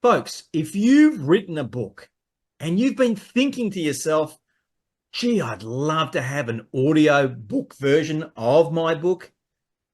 Folks, if you've written a book and you've been thinking to yourself, gee, I'd love to have an audio book version of my book,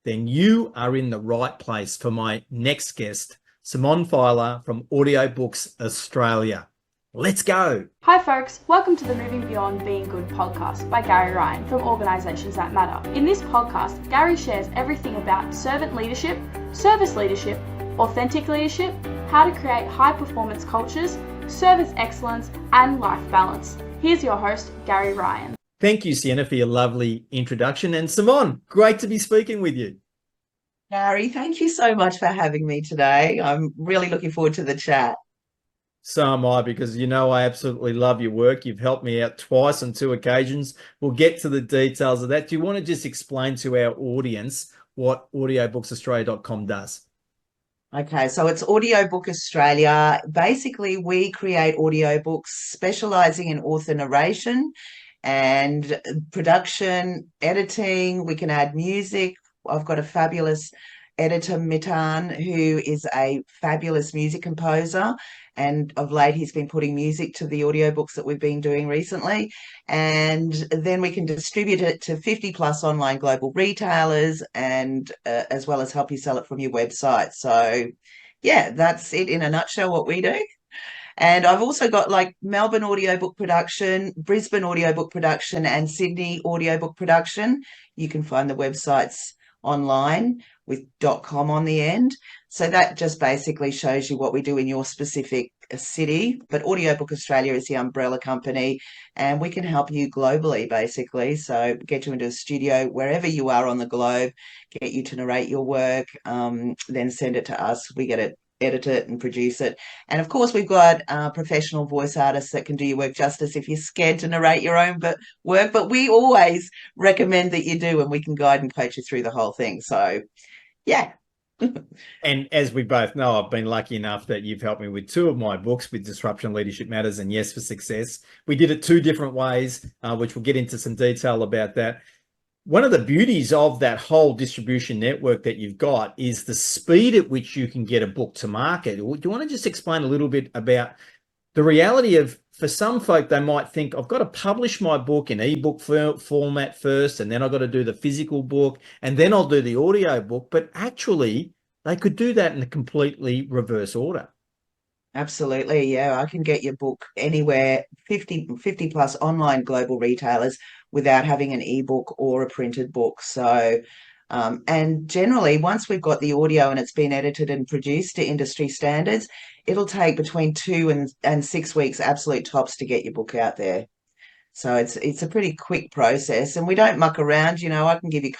then you are in the right place for my next guest, Simone Feiler from Audiobooks Australia. Let's go. Hi folks, welcome to the Moving Beyond Being Good podcast by Gary Ryan from Organisations That Matter. In this podcast, Gary shares everything about servant leadership, service leadership, authentic leadership, how to create high performance cultures, service excellence and life balance. Here's your host, Gary Ryan. Thank you, Sienna, for your lovely introduction. And Simone, great to be speaking with you. Gary, thank you so much for having me today. I'm really looking forward to the chat. So am I, because you know I absolutely love your work. You've helped me out twice on two occasions. We'll get to the details of that. Do you want to just explain to our audience what audiobooksaustralia.com does? Okay, so it's Audiobook Australia. Basically, we create audiobooks specialising in author narration and production, editing. We can add music. I've got a fabulous editor, Mitan, who is a fabulous music composer. And of late, he's been putting music to the audiobooks that we've been doing recently. And then we can distribute it to 50 plus online global retailers and as well as help you sell it from your website. So yeah, that's it in a nutshell, what we do. And I've also got like Melbourne audiobook production, Brisbane audiobook production, and Sydney audiobook production. You can find the websites online with .com on the end. So that just basically shows you what we do in your specific city. But Audiobook Australia is the umbrella company, and we can help you globally, basically. So get you into a studio wherever you are on the globe, get you to narrate your work, then send it to us. We get it, edit it and produce it. And of course, we've got professional voice artists that can do your work justice if you're scared to narrate your own work. But we always recommend that you do, and we can guide and coach you through the whole thing. So, yeah. And as we both know, I've been lucky enough that you've helped me with two of my books, with Disruption, Leadership Matters and Yes for Success. We did it two different ways, which we'll get into some detail about that. One of the beauties of that whole distribution network that you've got is the speed at which you can get a book to market. Do you want to just explain a little bit about the reality of, for some folk, they might think, I've got to publish my book in ebook format first, and then I've got to do the physical book, and then I'll do the audio book. But actually, they could do that in a completely reverse order. Absolutely. Yeah, I can get your book anywhere, 50 plus online global retailers without having an ebook or a printed book. So, and generally, once we've got the audio and it's been edited and produced to industry standards, it'll take between 2 and 6 weeks, absolute tops, to get your book out there. So it's a pretty quick process, and we don't muck around. You know, I can give you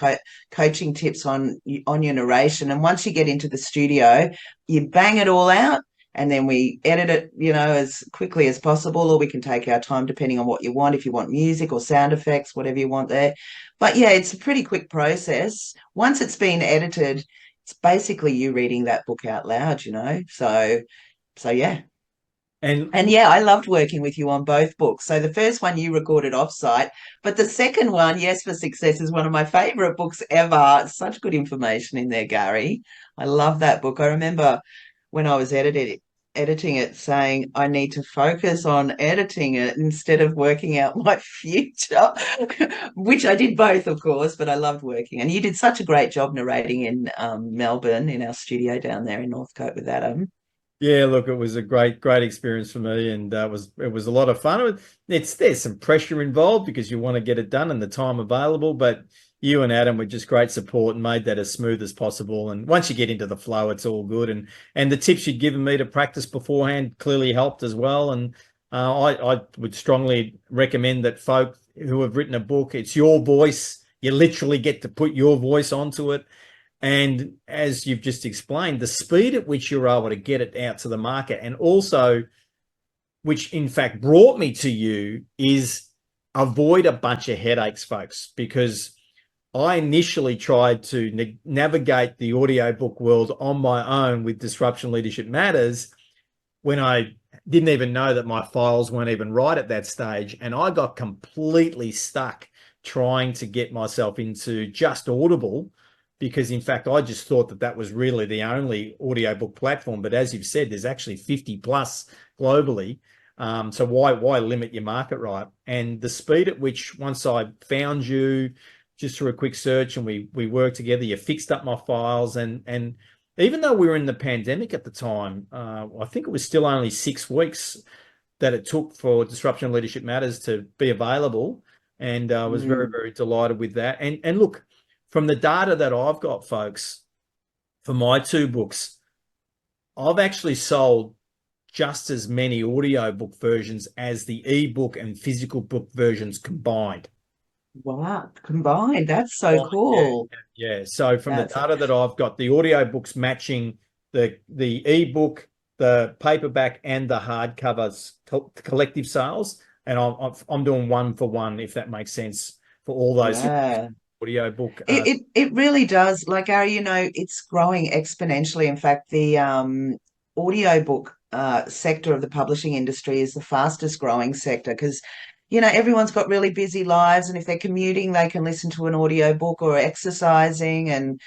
coaching tips on your narration, and once you get into the studio, you bang it all out, and then we edit it, you know, as quickly as possible, or we can take our time depending on what you want. If you want music or sound effects, whatever you want there. But yeah, it's a pretty quick process. Once it's been edited, it's basically you reading that book out loud, you know. So yeah. And yeah, I loved working with you on both books. So the first one you recorded offsite, but the second one, Yes for Success, is one of my favorite books ever. Such good information in there, Gary. I love that book. I remember when I was editing it, saying I need to focus on editing it instead of working out my future, which I did both, of course, but I loved working. And you did such a great job narrating in Melbourne, in our studio down there in Northcote with Adam. Yeah, look, it was a great experience for me, and it was a lot of fun. There's some pressure involved because you want to get it done in the time available, but you and Adam were just great support and made that as smooth as possible. And once you get into the flow, it's all good. And the tips you'd given me to practice beforehand clearly helped as well. And I would strongly recommend that folk who have written a book, it's your voice. You literally get to put your voice onto it. And as you've just explained, the speed at which you're able to get it out to the market, and also, which in fact brought me to you, is avoid a bunch of headaches, folks, because I initially tried to navigate the audiobook world on my own with Disruption Leadership Matters when I didn't even know that my files weren't even right at that stage. And I got completely stuck trying to get myself into just Audible because in fact, I just thought that was really the only audiobook platform. But as you've said, there's actually 50 plus globally. So why limit your market, right? And the speed at which, once I found you just through a quick search and we worked together, you fixed up my files, and even though we were in the pandemic at the time, I think it was still only 6 weeks that it took for Disruption of Leadership Matters to be available. And I was very, very delighted with that. And look, from the data that I've got, folks, for my 2 books, I've actually sold just as many audiobook versions as the ebook and physical book versions combined. Wow, combined. That's so cool. Yeah. So from the data that I've got, the audiobooks matching the ebook, the paperback, and the hardcovers collective sales, and I'm doing 1 for 1, if that makes sense, for all those audiobook. It really does. Like, Gary, it's growing exponentially. In fact, the audiobook sector of the publishing industry is the fastest growing sector because everyone's got really busy lives, and if they're commuting they can listen to an audiobook, or exercising, and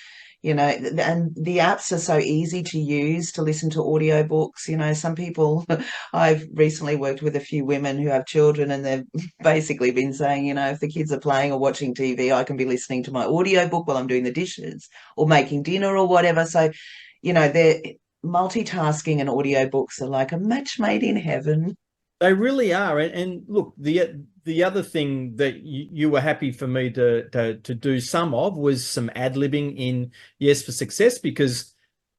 and the apps are so easy to use to listen to audiobooks. Some people I've recently worked with a few women who have children, and they've basically been saying, if the kids are playing or watching TV, I can be listening to my audiobook while I'm doing the dishes or making dinner or whatever. So they're multitasking, and audiobooks are like a match made in heaven. They really are. And look, the other thing that you were happy for me to do some of was some ad-libbing in Yes for Success, because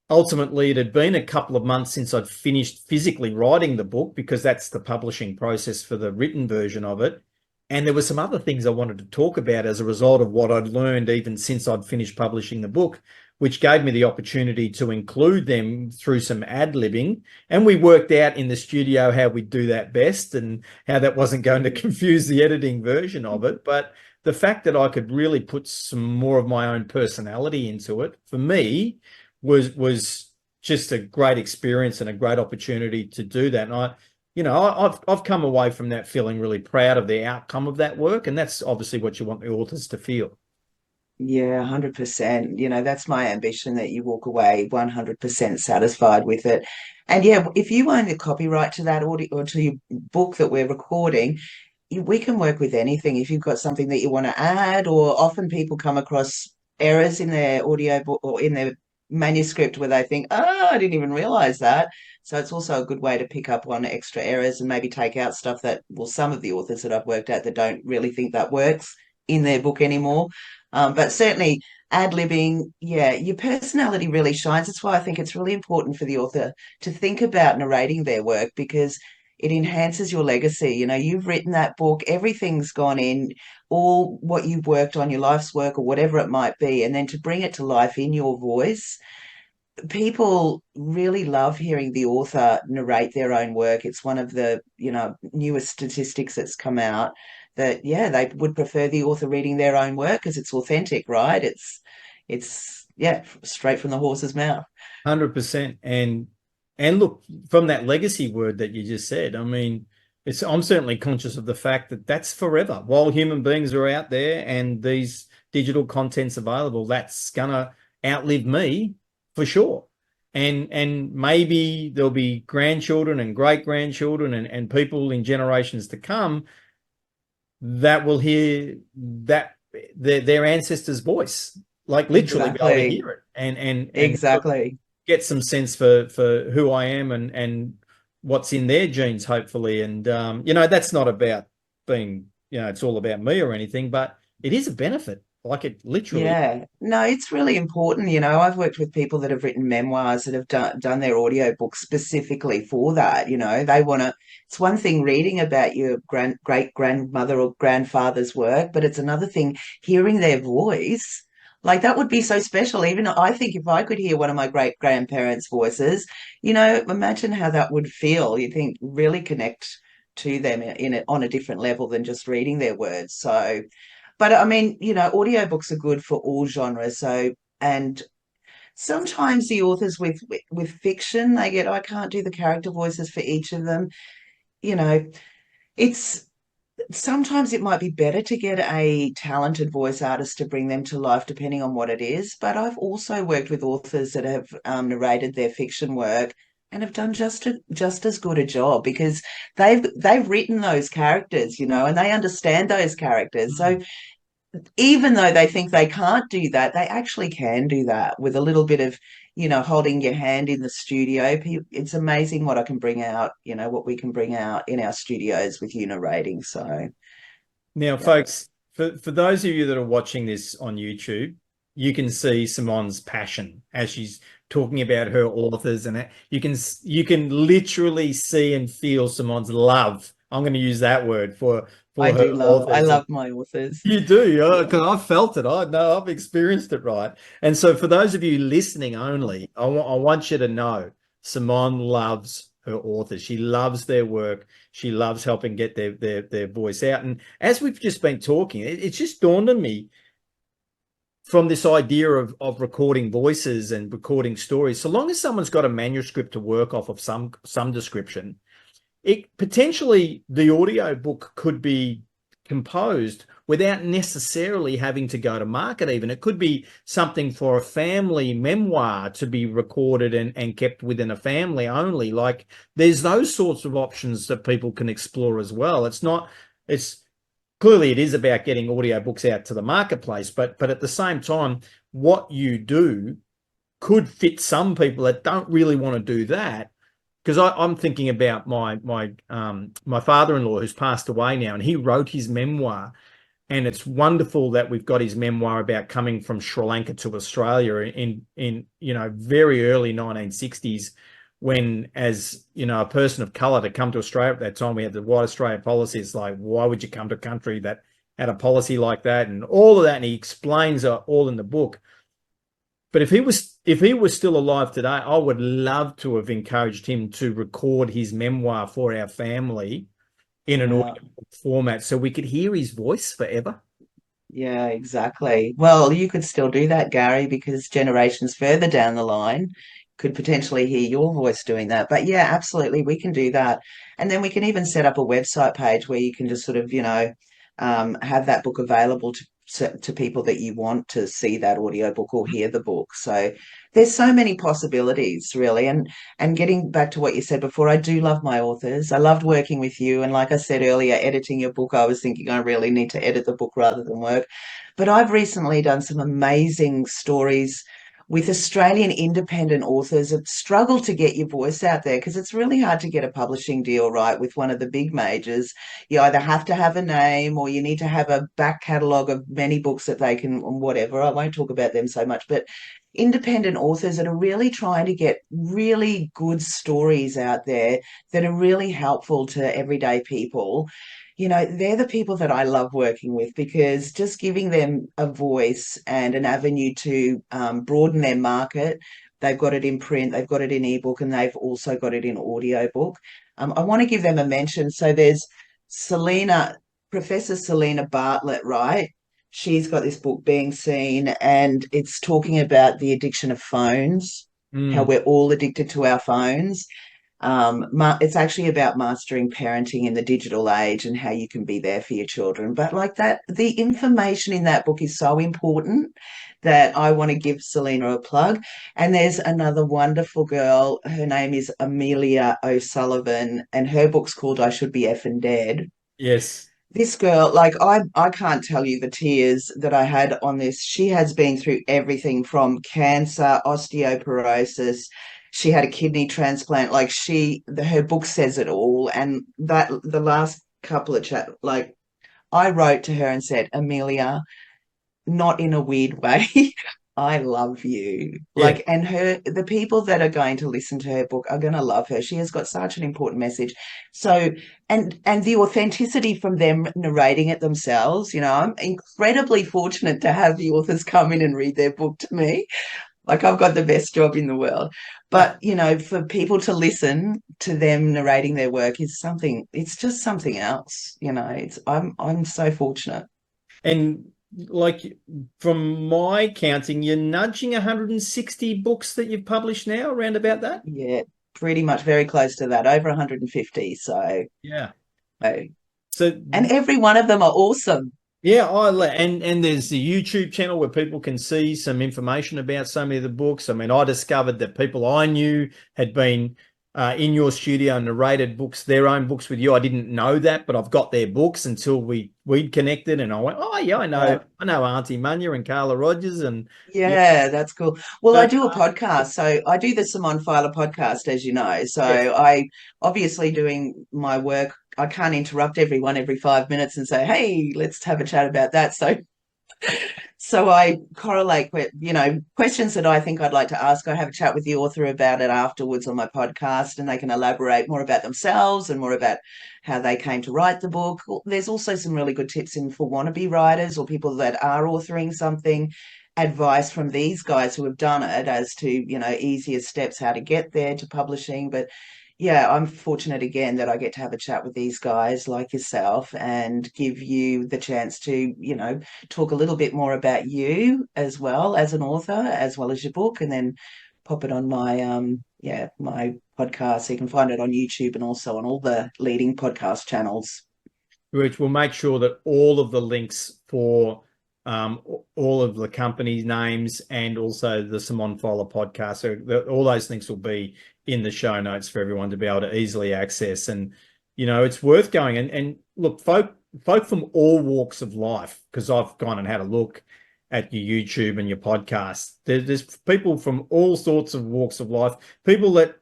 ultimately it had been a couple of months since I'd finished physically writing the book, because that's the publishing process for the written version of it. And there were some other things I wanted to talk about as a result of what I'd learned even since I'd finished publishing the book, which gave me the opportunity to include them through some ad-libbing. And we worked out in the studio how we'd do that best and how that wasn't going to confuse the editing version of it. But the fact that I could really put some more of my own personality into it, for me, was just a great experience and a great opportunity to do that. And I've come away from that feeling really proud of the outcome of that work. And that's obviously what you want the authors to feel. Yeah, 100%. That's my ambition, that you walk away 100% satisfied with it. And yeah, if you own the copyright to that audio or to your book that we're recording, we can work with anything. If you've got something that you want to add, or often people come across errors in their audio book or in their manuscript where they think, oh, I didn't even realize that. So it's also a good way to pick up on extra errors and maybe take out stuff that, well, some of the authors that I've worked at that don't really think that works in their book anymore. But certainly ad-libbing, yeah, your personality really shines. That's why I think it's really important for the author to think about narrating their work, because it enhances your legacy. You've written that book, everything's gone in, all what you've worked on, your life's work or whatever it might be, and then to bring it to life in your voice. People really love hearing the author narrate their own work. It's one of the, newest statistics that's come out, that they would prefer the author reading their own work because it's authentic, right? It's straight from the horse's mouth. 100%. And look, from that legacy word that you just said, I mean, I'm certainly conscious of the fact that that's forever. While human beings are out there and these digital content's available, that's gonna outlive me for sure. And maybe there'll be grandchildren and great grandchildren and people in generations to come that will hear that their ancestors' voice, like literally be able to hear it and exactly get some sense for who I am and what's in their genes, hopefully. And that's not about being, it's all about me or anything, but it is a benefit. Like, it literally. Yeah, no, it's really important. I've worked with people that have written memoirs that have done their audiobooks specifically for that. They want to, it's one thing reading about your great grandmother or grandfather's work, but it's another thing hearing their voice. Like, that would be so special. Even I think if I could hear one of my great grandparents' voices, imagine how that would feel. You think really connect to them on a different level than just reading their words. So, but I mean, audiobooks are good for all genres. So, and sometimes the authors with fiction, they get, I can't do the character voices for each of them. You know, it's sometimes it might be better to get a talented voice artist to bring them to life, depending on what it is. But I've also worked with authors that have narrated their fiction work and have done just as good a job because they've written those characters, and they understand those characters. So even though they think they can't do that, they actually can do that with a little bit of, holding your hand in the studio. It's amazing what I can bring out, what we can bring out in our studios with you narrating. So, Now, yeah. folks, for those of you that are watching this on YouTube, you can see Simone's passion as she's talking about her authors, and you can literally see and feel Simone's love. I'm going to use that word for her I authors. love my authors. You do, Yeah. because I've felt it. I know I've experienced it, right? And so, for those of you listening only, I want you to know Simone loves her authors. She loves their work. She loves helping get their voice out. And as we've just been talking, it's just dawned on me from this idea of recording voices and recording stories. So long as someone's got a manuscript to work off of some description, it potentially the audio book could be composed without necessarily having to go to market. Even it could be something for a family memoir to be recorded and kept within a family only. Like there's those sorts of options that people can explore as well. It's clearly it is about getting audiobooks out to the marketplace, but at the same time, what you do could fit some people that don't really want to do that. Because I'm thinking about my father-in-law who's passed away now, and he wrote his memoir, and it's wonderful that we've got his memoir about coming from Sri Lanka to Australia in very early 1960s, when as a person of color to come to Australia at that time, we had the White Australia policy. It's like, why would you come to a country that had a policy like that, and all of that, and he explains it all in the book. But if he was still alive today, I would love to have encouraged him to record his memoir for our family in an Yeah. audio format so we could hear his voice forever. Yeah, exactly. Well, you could still do that, Gary, because generations further down the line could potentially hear your voice doing that. But yeah, absolutely, we can do that. And then we can even set up a website page where you can just sort of, have that book available to people that you want to see that audiobook or hear the book. So there's so many possibilities, really. And getting back to what you said before, I do love my authors. I loved working with you. And like I said earlier, editing your book, I was thinking I really need to edit the book rather than work. But I've recently done some amazing stories with Australian independent authors that struggle to get your voice out there because it's really hard to get a publishing deal right with one of the big majors. You either have to have a name or you need to have a back catalogue of many books that they can, whatever. I won't talk about them so much, but independent authors that are really trying to get really good stories out there that are really helpful to everyday people. They're the people that I love working with because just giving them a voice and an avenue to broaden their market. They've got it in print, they've got it in ebook, and they've also got it in audiobook. I want to give them a mention. So there's Professor Selena Bartlett, right? She's got this book, Being Seen, and it's talking about the addiction of phones, how Mm. we're all addicted to our phones. It's actually about mastering parenting in the digital age and how you can be there for your children. But like that, the information in that book is so important that I want to give Selena a plug. And there's another wonderful girl. Her name is Amelia O'Sullivan, and her book's called I Should Be Effing Dead. Yes. This girl, like I can't tell you the tears that I had on this. She has been through everything from cancer, osteoporosis. She had a kidney transplant. Like her book says it all. And that the last couple of like I wrote to her and said, Amelia, not in a weird way. I love you. Yeah. Like, and the people that are going to listen to her book are going to love her. She has got such an important message. So, and the authenticity from them narrating it themselves, I'm incredibly fortunate to have the authors come in and read their book to me. Like, I've got the best job in the world. But, for people to listen to them narrating their work it's just something else. I'm so fortunate. And like from my counting, you're nudging 160 books that you've published now, around about that. Yeah, pretty much very close to that, over 150. So, Yeah. oh, So And every one of them are awesome. yeah, and there's the YouTube channel where people can see some information about so many of the books. I mean, I discovered that people I knew had been in your studio and narrated books, their own books with you. I didn't know that, but I've got their books until we'd connected, and I went, oh yeah, Yeah. I know Auntie Munya and Carla Rogers, and yeah, Yeah, that's cool. Well, I but do a podcast. So I do the Simone Feiler podcast, as you know. So yes, I obviously doing my work. I can't interrupt everyone every 5 minutes and say, hey, let's have a chat about that. So I correlate with, questions that I think I'd like to ask. I have a chat with the author about it afterwards on my podcast, and they can elaborate more about themselves and more about how they came to write the book. There's also some really good tips in for wannabe writers or people that are authoring something, advice from these guys who have done it as to, easier steps, how to get there to publishing. But yeah, I'm fortunate again that I get to have a chat with these guys like yourself and give you the chance to, talk a little bit more about you as well as an author, as well as your book, and then pop it on my podcast. So you can find it on YouTube and also on all the leading podcast channels. which will make sure that all of the links for all of the company names and also the Simone Feiler podcast, so all those links will be in the show notes for everyone to be able to easily access. And it's worth going. And look, folk from all walks of life, because I've gone and had a look at your YouTube and your podcast. There's people from all sorts of walks of life, people that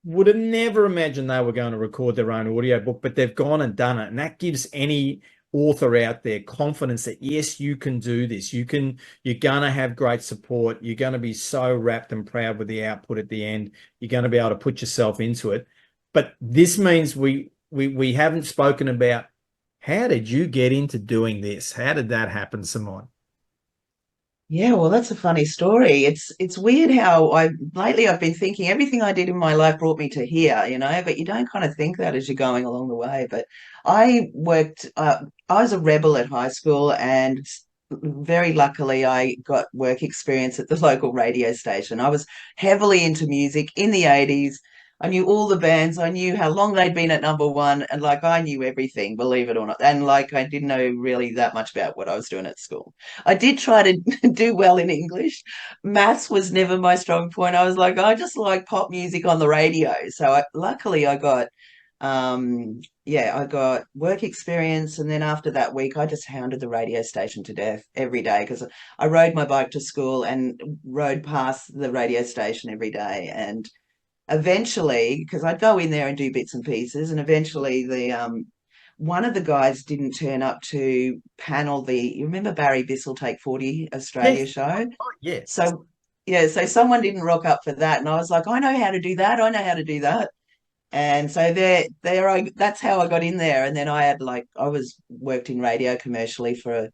would have never imagined they were going to record their own audiobook, but they've gone and done it. And that gives any author out there confidence that, yes, you can do this. You're going to have great support. You're going to be so wrapped and proud with the output at the end. You're going to be able to put yourself into it. But this means we haven't spoken about, how did you get into doing this? How did that happen, Simone? Yeah, well, that's a funny story. It's weird how lately I've been thinking everything I did in my life brought me to here, but you don't kind of think that as you're going along the way. But I was a rebel at high school, and very luckily I got work experience at the local radio station. I was heavily into music in the 80s. I knew all the bands. I knew how long they'd been at number one, and I knew everything, believe it or not. And I didn't know really that much about what I was doing at school. I did try to do well in English. Maths was never my strong point. I was like, I just like pop music on the radio. So luckily I got I got work experience, and then after that week I just hounded the radio station to death every day because I rode my bike to school and rode past the radio station every day. And eventually, because I'd go in there and do bits and pieces, and eventually the one of the guys didn't turn up to panel you remember Barry Bissell Take 40 Australia Yes. show? Oh, yes. So yeah, so someone didn't rock up for that, and I was like, I know how to do that. I know how to do that. And so that's how I got in there. And then I was worked in radio commercially for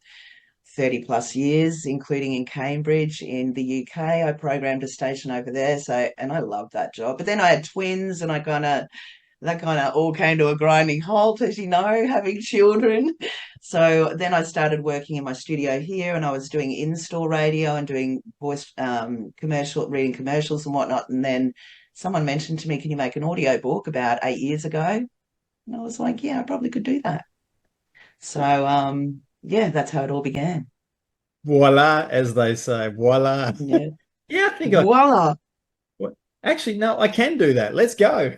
30 plus years, including in Cambridge in the UK. I programmed a station over there. And I loved that job. But then I had twins, and that kind of all came to a grinding halt, as you know, having children. So then I started working in my studio here, and I was doing in-store radio and doing voice reading commercials and whatnot. And then someone mentioned to me, can you make an audio book about 8 years ago? And I was like, yeah, I probably could do that. So, that's how it all began. Voila, as they say, voila. Yeah. Yeah, I think Voila. actually, no, I can do that. Let's go.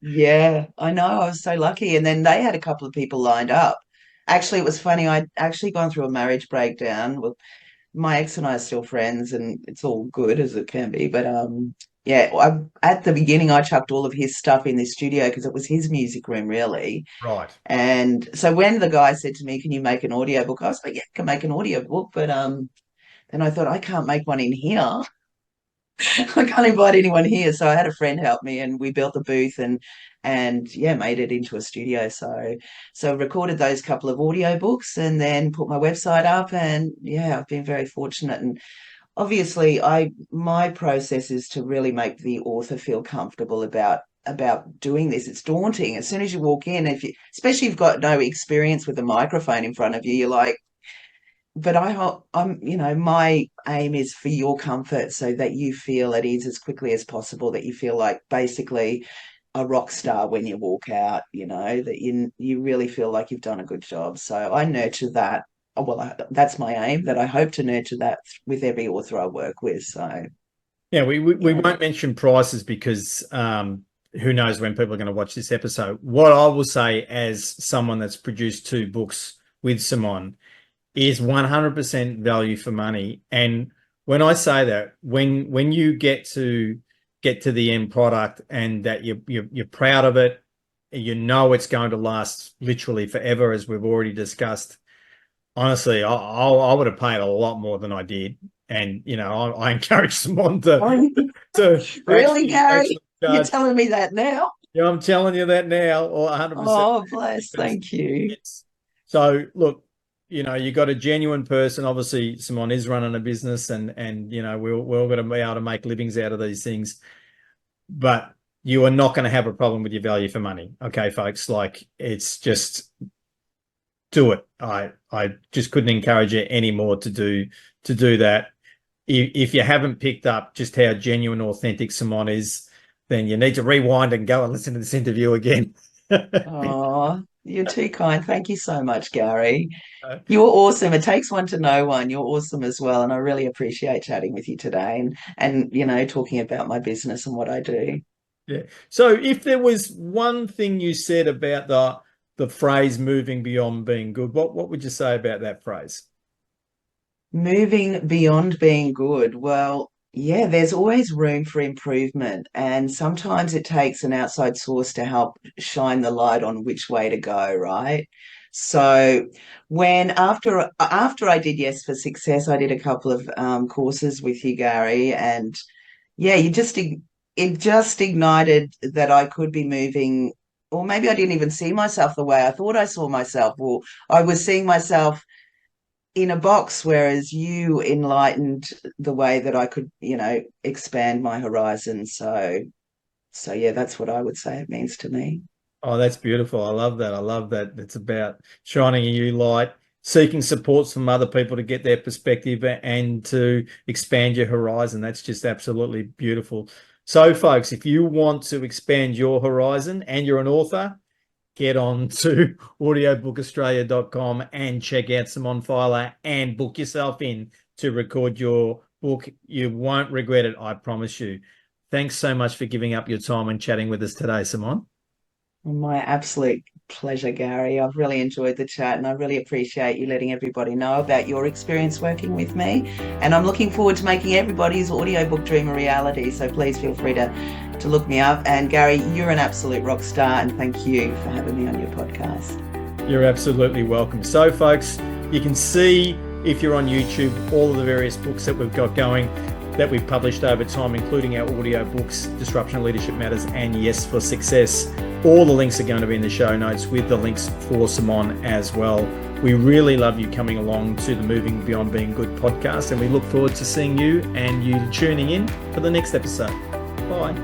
Yeah, I know. I was so lucky. And then they had a couple of people lined up. Actually, it was funny. I'd actually gone through a marriage breakdown. Well, my ex and I are still friends, and it's all good as it can be. But at the beginning, I chucked all of his stuff in this studio because it was his music room, really. Right. And so when the guy said to me, "Can you make an audiobook?" I was like, "Yeah, I can make an audiobook." But then I thought, I can't make one in here. I can't invite anyone here. So I had a friend help me, and we built the booth and made it into a studio. So recorded those couple of audiobooks and then put my website up, and I've been very fortunate. And obviously my process is to really make the author feel comfortable about doing this. It's daunting. As soon as you walk in, especially if you've got no experience with a microphone in front of you, you're like, but my aim is for your comfort so that you feel at ease as quickly as possible, that you feel like basically a rock star when you walk out, that you really feel like you've done a good job. So I nurture that. Well, that's my aim, that I hope to nurture that with every author I work with. So Yeah, we won't mention prices because who knows when people are going to watch this episode. What I will say, as someone that's produced 2 books with Simone, is 100% value for money. And when I say that, when you get to the end product and that you're proud of it, it's going to last literally forever, as we've already discussed. Honestly, I would have paid a lot more than I did. And, I encourage someone to really, Gary, you're charge. telling me that now? Yeah, I'm telling you that now, or 100%. Oh, bless. Thank you. So look, you got a genuine person. Obviously, Simone is running a business, and we're all going to be able to make livings out of these things. But you are not going to have a problem with your value for money. Okay, folks, like, it's just do it. I just couldn't encourage you anymore to do that. If you haven't picked up just how genuine, authentic Simone is, then you need to rewind and go and listen to this interview again. Oh, you're too kind. Thank you so much, Gary. You're awesome. It takes one to know one. You're awesome as well. And I really appreciate chatting with you today and talking about my business and what I do. Yeah. So if there was one thing you said about the phrase moving beyond being good, what would you say about that phrase? Moving beyond being good. Well, yeah, there's always room for improvement. And sometimes it takes an outside source to help shine the light on which way to go, right? So after I did Yes for Success, I did a couple of courses with you, Gary, and yeah, it just ignited that I could be moving, or maybe I didn't even see myself the way I thought I saw myself, or I was seeing myself in a box, whereas you enlightened the way that I could, expand my horizon. So yeah, that's what I would say it means to me. Oh, that's beautiful. I love that. I love that. It's about shining a new light, seeking support from other people to get their perspective and to expand your horizon. That's just absolutely beautiful. So, folks, if you want to expand your horizon and you're an author, get on to audiobooksaustralia.com and check out Simone Feiler and book yourself in to record your book. You won't regret it, I promise you. Thanks so much for giving up your time and chatting with us today, Simone. My absolute pleasure, Gary. I've really enjoyed the chat and I really appreciate you letting everybody know about your experience working with me. And I'm looking forward to making everybody's audiobook dream a reality. So please feel free to look me up. And Gary, you're an absolute rock star, and thank you for having me on your podcast. You're absolutely welcome. So, folks, you can see, if you're on YouTube, all of the various books that we've got going, that we've published over time, including our audiobooks, Disruption of Leadership Matters and Yes for Success. All the links are going to be in the show notes with the links for Simone as well. We really love you coming along to the Moving Beyond Being Good podcast, and we look forward to seeing you and you tuning in for the next episode. Bye.